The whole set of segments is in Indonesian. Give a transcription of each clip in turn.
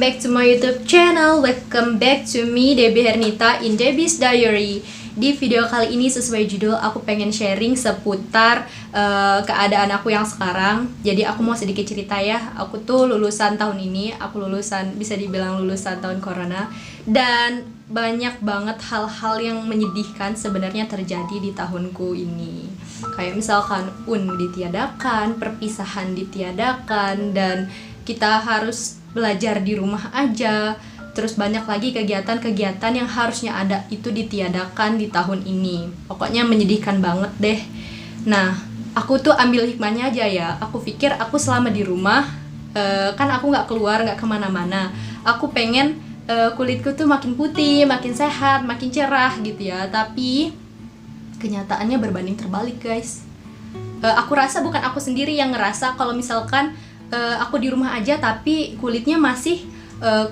back to my YouTube channel. Welcome back to me, Debbie Hernita in Debbie's Diary. Di video kali ini sesuai judul, aku pengen sharing seputar keadaan aku yang sekarang. Jadi aku mau sedikit cerita ya. Aku tuh lulusan tahun ini, aku lulusan, bisa dibilang lulusan tahun corona. Dan banyak banget hal-hal yang menyedihkan sebenarnya terjadi di tahunku ini. Kayak misalkan ditiadakan, perpisahan ditiadakan, dan kita harus belajar di rumah aja. Terus banyak lagi kegiatan-kegiatan yang harusnya ada itu ditiadakan di tahun ini. Pokoknya menyedihkan banget deh. Nah, aku tuh ambil hikmahnya aja ya. Aku pikir aku selama di rumah, kan aku gak keluar, gak kemana-mana. Aku pengen kulitku tuh makin putih, makin sehat, makin cerah gitu ya. Tapi kenyataannya berbanding terbalik, guys. Aku rasa bukan aku sendiri yang ngerasa kalau misalkan aku di rumah aja tapi kulitnya masih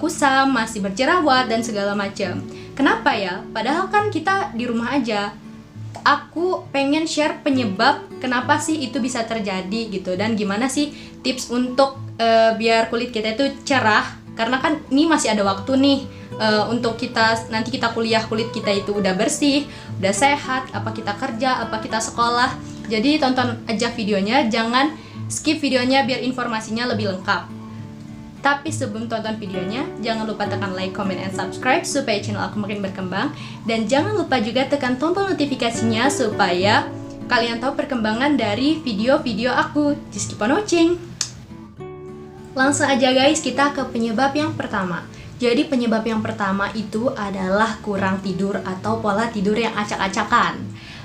kusam, masih berjerawat dan segala macam. Kenapa ya? Padahal kan kita di rumah aja. Aku pengen share penyebab kenapa sih itu bisa terjadi gitu, dan gimana sih tips untuk biar kulit kita itu cerah. Karena kan ini masih ada waktu nih untuk nanti kita kuliah, kulit kita itu udah bersih, udah sehat, apa kita kerja, apa kita sekolah. Jadi tonton aja videonya, jangan skip videonya biar informasinya lebih lengkap. Tapi sebelum tonton videonya, jangan lupa tekan like, comment, and subscribe supaya channel aku makin berkembang. Dan jangan lupa juga tekan tombol notifikasinya supaya kalian tahu perkembangan dari video-video aku. Just keep on watching. Langsung aja guys, kita ke penyebab yang pertama. Jadi penyebab yang pertama itu adalah kurang tidur atau pola tidur yang acak-acakan.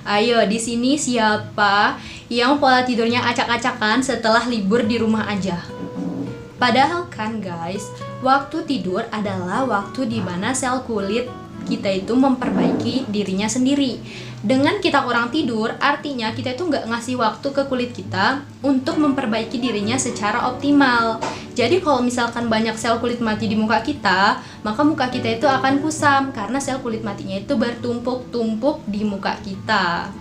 Ayo, di sini siapa yang pola tidurnya acak-acakan setelah libur di rumah aja? Padahal kan guys, waktu tidur adalah waktu di mana sel kulit kita itu memperbaiki dirinya sendiri. Dengan kita kurang tidur, artinya kita itu nggak ngasih waktu ke kulit kita untuk memperbaiki dirinya secara optimal. Jadi kalau misalkan banyak sel kulit mati di muka kita, maka muka kita itu akan kusam karena sel kulit matinya itu bertumpuk-tumpuk di muka kita.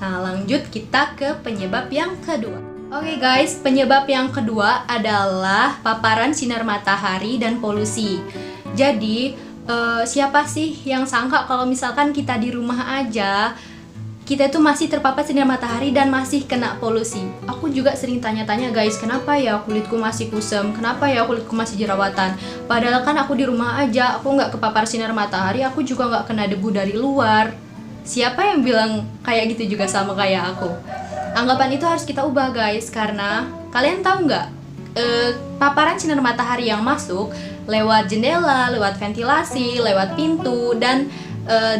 Nah, lanjut kita ke penyebab yang kedua. Oke guys, penyebab yang kedua adalah paparan sinar matahari dan polusi. Jadi siapa sih yang sangka kalau misalkan kita di rumah aja, kita itu masih terpapar sinar matahari dan masih kena polusi. Aku juga sering tanya-tanya guys, kenapa ya kulitku masih kusam, kenapa ya kulitku masih jerawatan. Padahal kan aku di rumah aja, aku nggak kepapar sinar matahari, aku juga nggak kena debu dari luar. Siapa yang bilang kayak gitu juga sama kayak aku? Anggapan itu harus kita ubah guys, karena kalian tahu nggak, paparan sinar matahari yang masuk lewat jendela, lewat ventilasi, lewat pintu, dan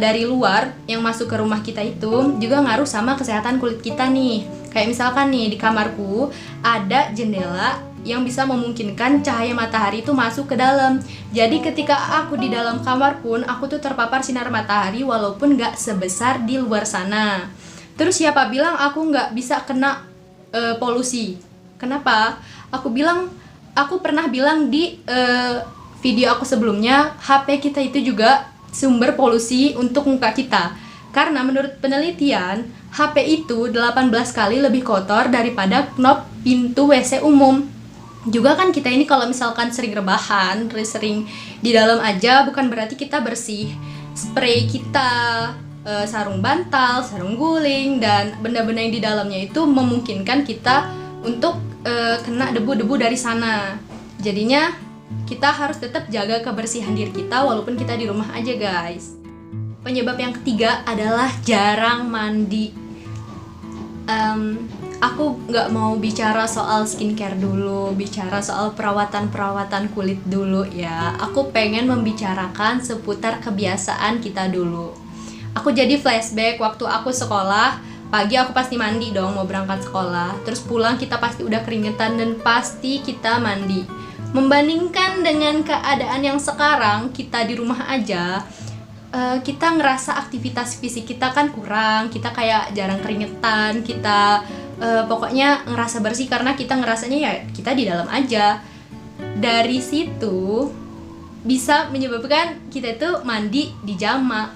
dari luar yang masuk ke rumah kita itu juga ngaruh sama kesehatan kulit kita nih. Kayak misalkan nih di kamarku ada jendela yang bisa memungkinkan cahaya matahari itu masuk ke dalam. Jadi ketika aku di dalam kamar pun aku tuh terpapar sinar matahari walaupun nggak sebesar di luar sana. Terus siapa bilang aku nggak bisa kena polusi? Kenapa? Aku pernah bilang di video aku sebelumnya, HP kita itu juga sumber polusi untuk muka kita. Karena menurut penelitian, HP itu 18 kali lebih kotor daripada knop pintu WC umum. Juga kan kita ini kalau misalkan sering rebahan, sering di dalam aja, bukan berarti kita bersih. Spray kita, sarung bantal, sarung guling, dan benda-benda yang di dalamnya itu memungkinkan kita untuk kena debu-debu dari sana. Jadinya kita harus tetap jaga kebersihan diri kita walaupun kita di rumah aja guys. Penyebab yang ketiga adalah jarang mandi. Aku nggak mau bicara soal skincare dulu, bicara soal perawatan kulit dulu ya. Aku pengen membicarakan seputar kebiasaan kita dulu. Aku jadi flashback waktu aku sekolah. Pagi aku pasti mandi dong mau berangkat sekolah. Terus pulang kita pasti udah keringetan dan pasti kita mandi. Membandingkan dengan keadaan yang sekarang kita di rumah aja, kita ngerasa aktivitas fisik kita kan kurang, kita kayak jarang keringetan, kita pokoknya ngerasa bersih karena kita ngerasanya ya kita di dalam aja. Dari situ bisa menyebabkan kita itu mandi di jamak.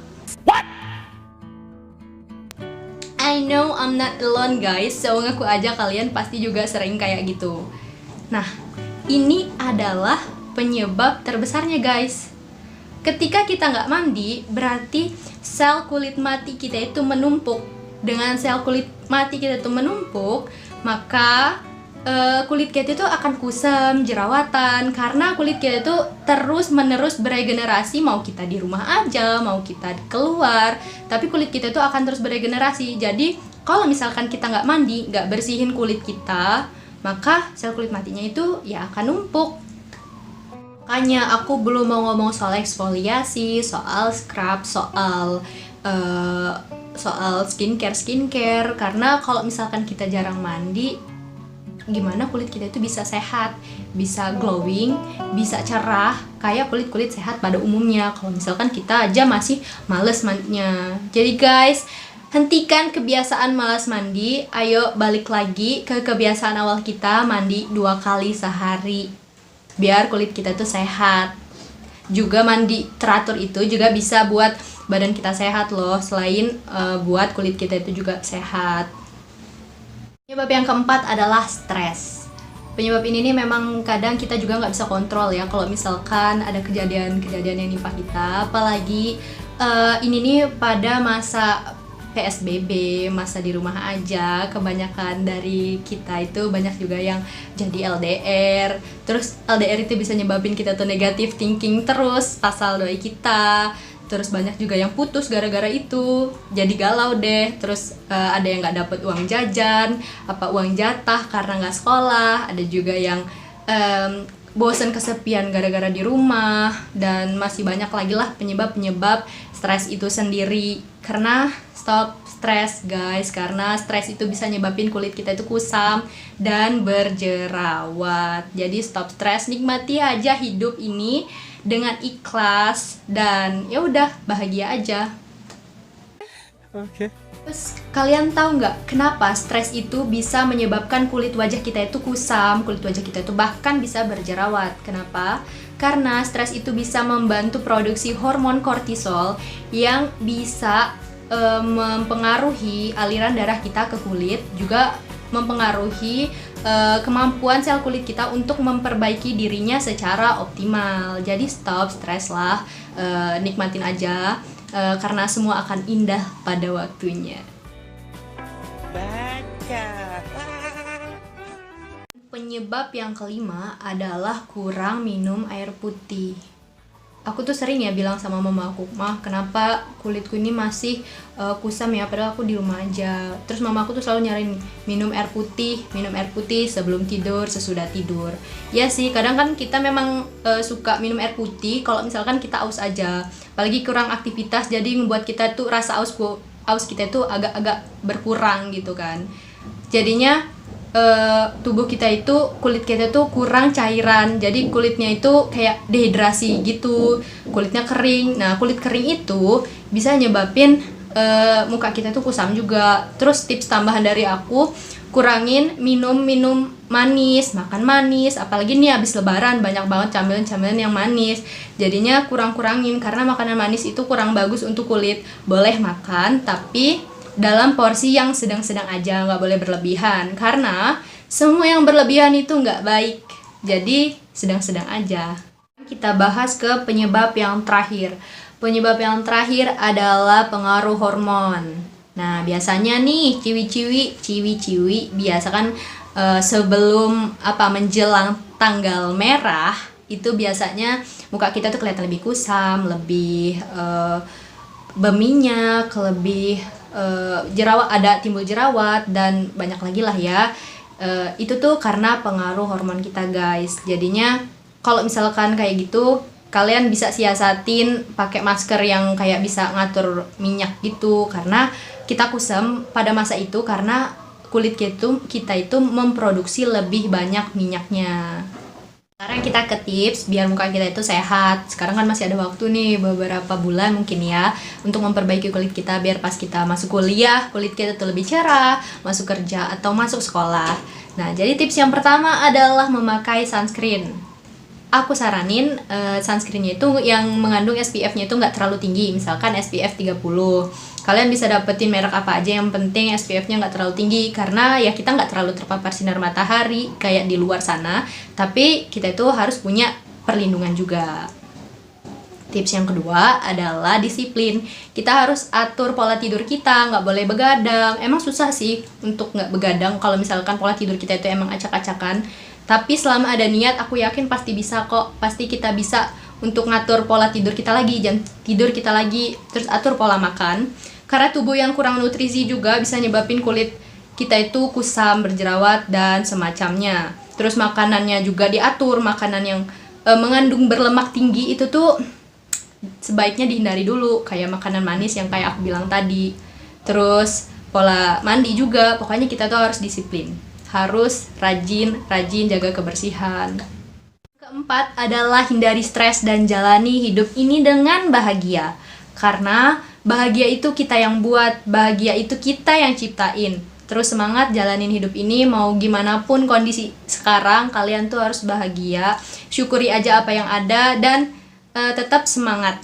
I know I'm not alone guys, so ngaku aja kalian pasti juga sering kayak gitu. Nah, ini adalah penyebab terbesarnya guys. Ketika kita nggak mandi, berarti sel kulit mati kita itu menumpuk. Dengan sel kulit mati kita itu menumpuk, maka kulit kita itu akan kusam, jerawatan, karena kulit kita itu terus menerus beregenerasi, mau kita di rumah aja, mau kita keluar, tapi kulit kita itu akan terus beregenerasi. Jadi kalau misalkan kita nggak mandi, nggak bersihin kulit kita, maka sel kulit matinya itu ya akan numpuk. Makanya aku belum mau ngomong soal eksfoliasi, soal scrub, soal skincare, karena kalau misalkan kita jarang mandi, gimana kulit kita itu bisa sehat, bisa glowing, bisa cerah kayak kulit-kulit sehat pada umumnya. Kalau misalkan kita aja masih males mandinya. Jadi guys, hentikan kebiasaan malas mandi. Ayo balik lagi ke kebiasaan awal kita, mandi 2 kali sehari biar kulit kita tuh sehat. Juga mandi teratur itu juga bisa buat badan kita sehat loh, selain buat kulit kita itu juga sehat. Penyebab yang keempat adalah stres. Penyebab ini nih memang kadang kita juga nggak bisa kontrol ya, kalau misalkan ada kejadian-kejadian yang nimpa kita. Apalagi ini nih pada masa PSBB, masa di rumah aja, kebanyakan dari kita itu banyak juga yang jadi LDR. Terus LDR itu bisa nyebabin kita tuh negative thinking terus, pasal doi kita. Terus banyak juga yang putus gara-gara itu, jadi galau deh. Terus ada yang nggak dapet uang jajan, uang jatah karena nggak sekolah. Ada juga yang bosan kesepian gara-gara di rumah, dan masih banyak lagi lah penyebab-penyebab stres itu sendiri. Karena stop stres guys, karena stres itu bisa nyebabin kulit kita itu kusam dan berjerawat. Jadi stop stres, nikmati aja hidup ini dengan ikhlas, dan ya udah bahagia aja. Oke. Terus kalian tahu nggak kenapa stres itu bisa menyebabkan kulit wajah kita itu kusam, kulit wajah kita itu bahkan bisa berjerawat? Kenapa? Karena stres itu bisa membantu produksi hormon kortisol yang bisa mempengaruhi aliran darah kita ke kulit, juga mempengaruhi kemampuan sel kulit kita untuk memperbaiki dirinya secara optimal. Jadi stop stres lah, nikmatin aja, karena semua akan indah pada waktunya. Baca. Penyebab yang kelima adalah kurang minum air putih. Aku tuh sering ya bilang sama mama aku, "Mah, kenapa kulitku ini masih kusam ya, padahal aku di rumah aja." Terus mama aku tuh selalu nyaranin minum air putih sebelum tidur, sesudah tidur. Ya sih, kadang kan kita memang suka minum air putih kalau misalkan kita aus aja, apalagi kurang aktivitas, jadi membuat kita tuh rasa aus kita tuh agak-agak berkurang gitu kan. Jadinya tubuh kita itu, kulit kita tuh kurang cairan, jadi kulitnya itu kayak dehidrasi gitu, kulitnya kering. Nah, kulit kering itu bisa nyebabin muka kita tuh kusam juga. Terus tips tambahan dari aku, kurangin minum manis, makan manis, apalagi nih abis lebaran banyak banget camilan-camilan yang manis. Jadinya kurangin, karena makanan manis itu kurang bagus untuk kulit. Boleh makan, tapi dalam porsi yang sedang-sedang aja, nggak boleh berlebihan, karena semua yang berlebihan itu nggak baik. Jadi sedang-sedang aja. Kita bahas ke penyebab yang terakhir. Penyebab yang terakhir adalah pengaruh hormon. Nah, biasanya nih ciwi-ciwi biasa kan sebelum menjelang tanggal merah itu biasanya muka kita tuh kelihatan lebih kusam, lebih berminyak, lebih timbul jerawat, dan banyak lagi lah ya. Itu tuh karena pengaruh hormon kita guys. Jadinya kalau misalkan kayak gitu, kalian bisa siasatin pakai masker yang kayak bisa ngatur minyak gitu, karena kita kusam pada masa itu karena kulit kita itu memproduksi lebih banyak minyaknya. Sekarang kita ke tips biar muka kita itu sehat. Sekarang kan masih ada waktu nih, beberapa bulan mungkin ya, untuk memperbaiki kulit kita biar pas kita masuk kuliah, kulit kita tuh lebih cerah, masuk kerja atau masuk sekolah. Nah, jadi tips yang pertama adalah memakai sunscreen. Aku saranin sunscreennya itu yang mengandung SPF-nya itu nggak terlalu tinggi, misalkan SPF 30. Kalian bisa dapetin merek apa aja, yang penting SPF-nya nggak terlalu tinggi, karena ya kita nggak terlalu terpapar sinar matahari kayak di luar sana, tapi kita itu harus punya perlindungan juga. Tips yang kedua adalah disiplin. Kita harus atur pola tidur kita, nggak boleh begadang. Emang susah sih untuk nggak begadang kalau misalkan pola tidur kita itu emang acak-acakan. Tapi selama ada niat, aku yakin pasti bisa kok. Pasti kita bisa untuk ngatur pola tidur kita lagi, jam tidur kita lagi, terus atur pola makan. Karena tubuh yang kurang nutrisi juga bisa nyebabin kulit kita itu kusam, berjerawat, dan semacamnya. Terus makanannya juga diatur, makanan yang mengandung berlemak tinggi itu tuh sebaiknya dihindari dulu, kayak makanan manis yang kayak aku bilang tadi. Terus pola mandi juga, pokoknya kita tuh harus disiplin, harus rajin jaga kebersihan. Keempat adalah hindari stres dan jalani hidup ini dengan bahagia. Karena bahagia itu kita yang buat, bahagia itu kita yang ciptain. Terus semangat jalanin hidup ini, mau gimana pun kondisi sekarang, kalian tuh harus bahagia. Syukuri aja apa yang ada dan tetap semangat.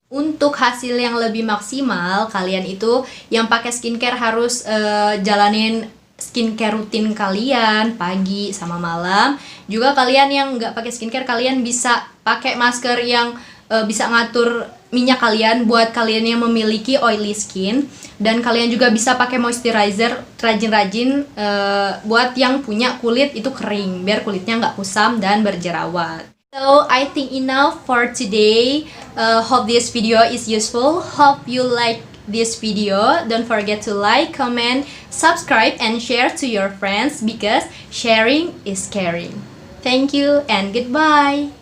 Untuk hasil yang lebih maksimal, kalian itu yang pakai skincare harus jalanin skincare rutin kalian pagi sama malam. Juga kalian yang nggak pakai skincare, kalian bisa pakai masker yang bisa ngatur minyak kalian buat kalian yang memiliki oily skin. Dan kalian juga bisa pakai moisturizer rajin-rajin buat yang punya kulit itu kering, biar kulitnya nggak kusam dan berjerawat. So I think enough for today. Hope this video is useful. Hope you like this video. Don't forget to like, comment, subscribe, and share to your friends because sharing is caring. Thank you and goodbye.